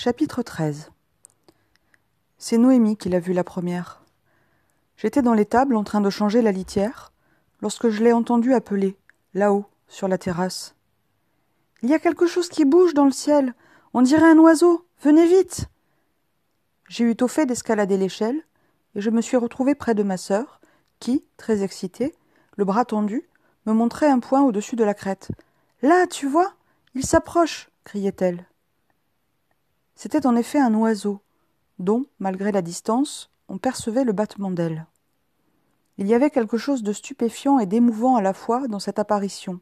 Chapitre 13. C'est Noémie qui l'a vue la première. J'étais dans l'étable en train de changer la litière, lorsque je l'ai entendue appeler, là-haut, sur la terrasse. « Il y a quelque chose qui bouge dans le ciel, on dirait un oiseau, venez vite !» J'ai eu tôt fait d'escalader l'échelle, et je me suis retrouvée près de ma sœur, qui, très excitée, le bras tendu, me montrait un point au-dessus de la crête. « Là, tu vois, il s'approche !» criait-elle. C'était en effet un oiseau, dont, malgré la distance, on percevait le battement d'ailes. Il y avait quelque chose de stupéfiant et d'émouvant à la fois dans cette apparition,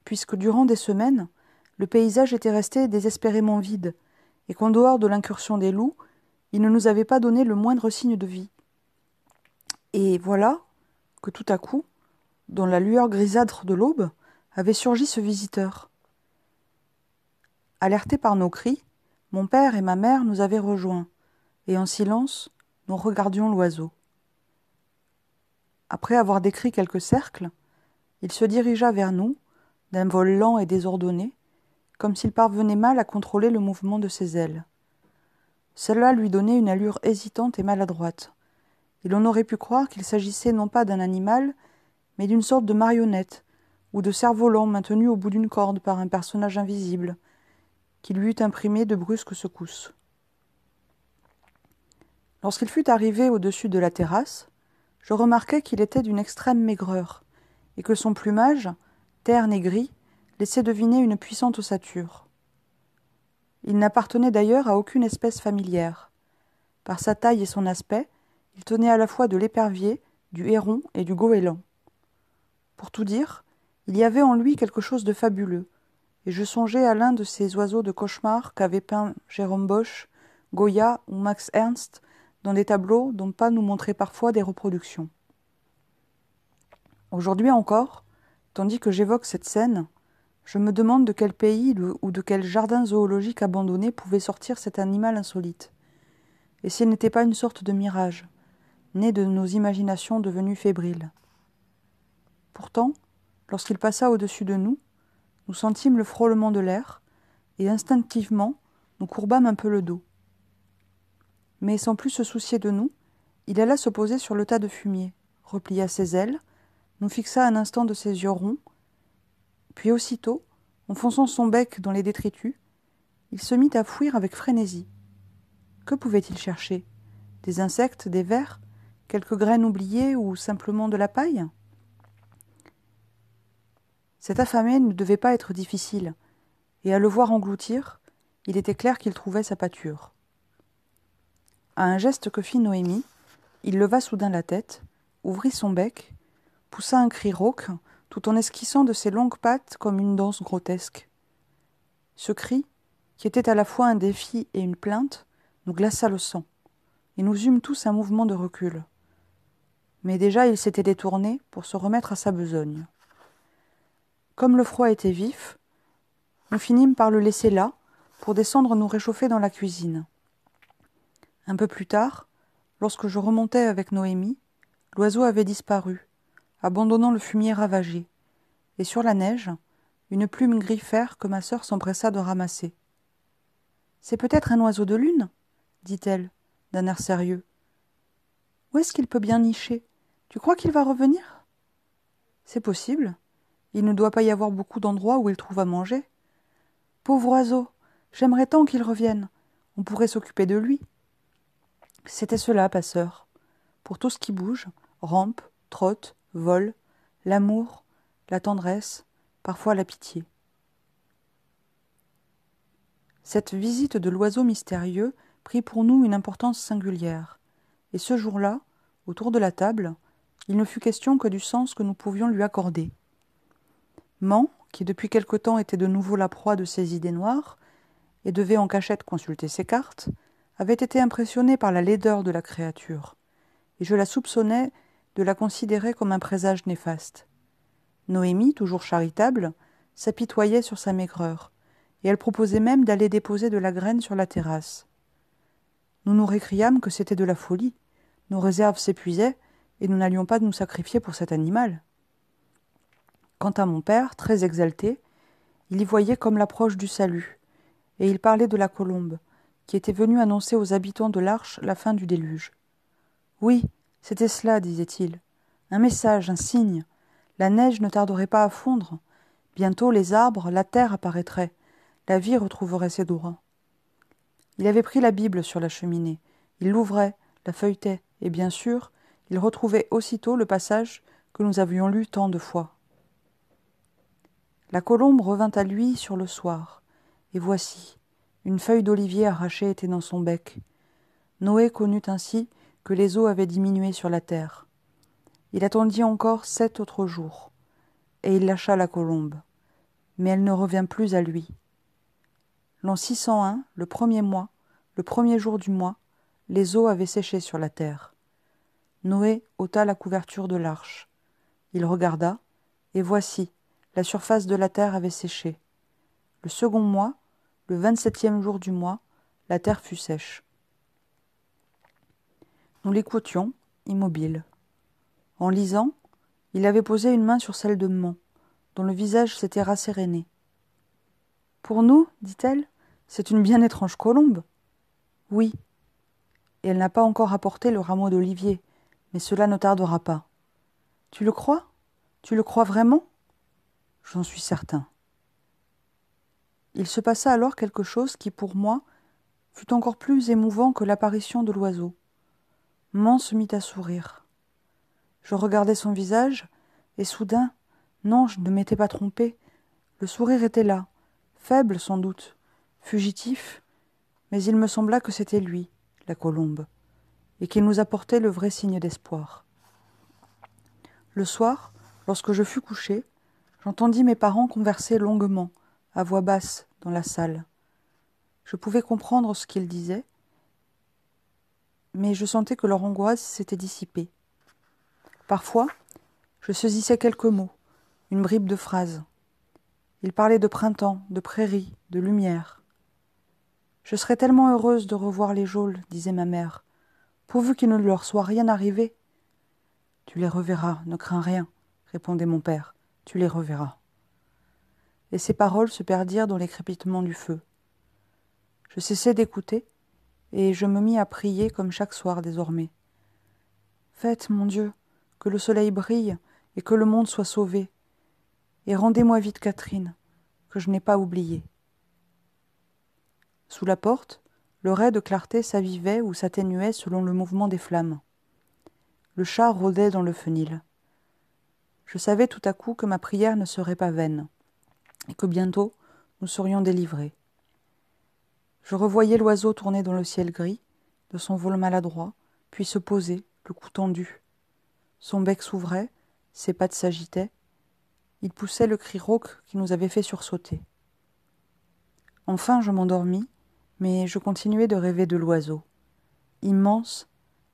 puisque durant des semaines, le paysage était resté désespérément vide, et qu'en dehors de l'incursion des loups, il ne nous avait pas donné le moindre signe de vie. Et voilà que tout à coup, dans la lueur grisâtre de l'aube, avait surgi ce visiteur. Alertés par nos cris, mon père et ma mère nous avaient rejoints, et en silence, nous regardions l'oiseau. Après avoir décrit quelques cercles, il se dirigea vers nous, d'un vol lent et désordonné, comme s'il parvenait mal à contrôler le mouvement de ses ailes. Cela lui donnait une allure hésitante et maladroite, et l'on aurait pu croire qu'il s'agissait non pas d'un animal, mais d'une sorte de marionnette, ou de cerf-volant maintenu au bout d'une corde par un personnage invisible, qui lui eût imprimé de brusques secousses. Lorsqu'il fut arrivé au-dessus de la terrasse, je remarquai qu'il était d'une extrême maigreur, et que son plumage, terne et gris, laissait deviner une puissante ossature. Il n'appartenait d'ailleurs à aucune espèce familière. Par sa taille et son aspect, il tenait à la fois de l'épervier, du héron et du goéland. Pour tout dire, il y avait en lui quelque chose de fabuleux, et je songeais à l'un de ces oiseaux de cauchemar qu'avaient peints Jérôme Bosch, Goya ou Max Ernst dans des tableaux dont pas nous montraient parfois des reproductions. Aujourd'hui encore, tandis que j'évoque cette scène, je me demande de quel pays ou de quel jardin zoologique abandonné pouvait sortir cet animal insolite, et s'il n'était pas une sorte de mirage, né de nos imaginations devenues fébriles. Pourtant, lorsqu'il passa au-dessus de nous, nous sentîmes le frôlement de l'air, et instinctivement, nous courbâmes un peu le dos. Mais sans plus se soucier de nous, il alla se poser sur le tas de fumier, replia ses ailes, nous fixa un instant de ses yeux ronds, puis aussitôt, enfonçant son bec dans les détritus, il se mit à fouir avec frénésie. Que pouvait-il chercher? Des insectes, des vers, quelques graines oubliées ou simplement de la paille? Cet affamé ne devait pas être difficile, et à le voir engloutir, il était clair qu'il trouvait sa pâture. À un geste que fit Noémie, il leva soudain la tête, ouvrit son bec, poussa un cri rauque, tout en esquissant de ses longues pattes comme une danse grotesque. Ce cri, qui était à la fois un défi et une plainte, nous glaça le sang, et nous eûmes tous un mouvement de recul. Mais déjà il s'était détourné pour se remettre à sa besogne. Comme le froid était vif, nous finîmes par le laisser là, pour descendre nous réchauffer dans la cuisine. Un peu plus tard, lorsque je remontais avec Noémie, l'oiseau avait disparu, abandonnant le fumier ravagé, et sur la neige, une plume gris-fer que ma sœur s'empressa de ramasser. « C'est peut-être un oiseau de lune ?» dit-elle, d'un air sérieux. « Où est-ce qu'il peut bien nicher? Tu crois qu'il va revenir ?»« C'est possible. Il ne doit pas y avoir beaucoup d'endroits où il trouve à manger. »« Pauvre oiseau, j'aimerais tant qu'il revienne. On pourrait s'occuper de lui. » C'était cela, passeur. Pour tout ce qui bouge, rampe, trotte, vole, l'amour, la tendresse, parfois la pitié. Cette visite de l'oiseau mystérieux prit pour nous une importance singulière, et ce jour-là, autour de la table, il ne fut question que du sens que nous pouvions lui accorder. Man, qui depuis quelque temps était de nouveau la proie de ses idées noires, et devait en cachette consulter ses cartes, avait été impressionné par la laideur de la créature, et je la soupçonnais de la considérer comme un présage néfaste. Noémie, toujours charitable, s'apitoyait sur sa maigreur, et elle proposait même d'aller déposer de la graine sur la terrasse. Nous nous récriâmes que c'était de la folie, nos réserves s'épuisaient, et nous n'allions pas nous sacrifier pour cet animal. Quant à mon père, très exalté, il y voyait comme l'approche du salut, et il parlait de la colombe, qui était venu annoncer aux habitants de l'Arche la fin du déluge. Oui, c'était cela, disait-il. Un message, un signe. La neige ne tarderait pas à fondre. Bientôt les arbres, la terre apparaîtraient. La vie retrouverait ses droits. Il avait pris la Bible sur la cheminée. Il l'ouvrait, la feuilletait, et bien sûr, il retrouvait aussitôt le passage que nous avions lu tant de fois. La colombe revint à lui sur le soir, et voici, une feuille d'olivier arrachée était dans son bec. Noé connut ainsi que les eaux avaient diminué sur la terre. Il attendit encore 7 autres jours, et il lâcha la colombe, mais elle ne revint plus à lui. L'an 601, le premier mois, le premier jour du mois, les eaux avaient séché sur la terre. Noé ôta la couverture de l'arche. Il regarda, et voici, la surface de la terre avait séché. Le second mois, le 27e jour du mois, la terre fut sèche. Nous l'écoutions, immobile. En lisant, il avait posé une main sur celle de Mon, dont le visage s'était rasséréné. « Pour nous, dit-elle, c'est une bien étrange colombe. »« Oui. Et elle n'a pas encore apporté le rameau d'olivier, mais cela ne tardera pas. »« Tu le crois ? Tu le crois vraiment ? » ?»« J'en suis certain. » Il se passa alors quelque chose qui, pour moi, fut encore plus émouvant que l'apparition de l'oiseau. Mon se mit à sourire. Je regardai son visage, et soudain, non, je ne m'étais pas trompée, le sourire était là, faible sans doute, fugitif, mais il me sembla que c'était lui, la colombe, et qu'il nous apportait le vrai signe d'espoir. Le soir, lorsque je fus couché, j'entendis mes parents converser longuement, à voix basse, dans la salle. Je pouvais comprendre ce qu'ils disaient, mais je sentais que leur angoisse s'était dissipée. Parfois, je saisissais quelques mots, une bribe de phrase. Ils parlaient de printemps, de prairies, de lumière. « Je serais tellement heureuse de revoir les geôles, disait ma mère, pourvu qu'il ne leur soit rien arrivé. »« Tu les reverras, ne crains rien, répondait mon père, tu les reverras. » Et ces paroles se perdirent dans les crépitements du feu. Je cessai d'écouter, et je me mis à prier comme chaque soir désormais. « Faites, mon Dieu, que le soleil brille et que le monde soit sauvé, et rendez-moi vite Catherine, que je n'ai pas oubliée. » Sous la porte, le rai de clarté s'avivait ou s'atténuait selon le mouvement des flammes. Le chat rôdait dans le fenil. Je savais tout à coup que ma prière ne serait pas vaine, et que bientôt nous serions délivrés. Je revoyais l'oiseau tourner dans le ciel gris, de son vol maladroit, puis se poser, le cou tendu. Son bec s'ouvrait, ses pattes s'agitaient. Il poussait le cri rauque qui nous avait fait sursauter. Enfin, je m'endormis, mais je continuais de rêver de l'oiseau. Immense,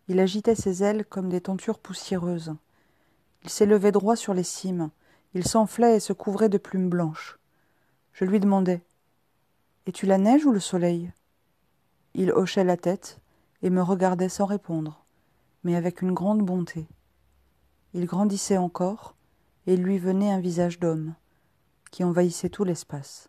il agitait ses ailes comme des tentures poussiéreuses. Il s'élevait droit sur les cimes, il s'enflait et se couvrait de plumes blanches. Je lui demandais « Es-tu la neige ou le soleil ?» Il hochait la tête et me regardait sans répondre, mais avec une grande bonté. Il grandissait encore, et il lui venait un visage d'homme, qui envahissait tout l'espace.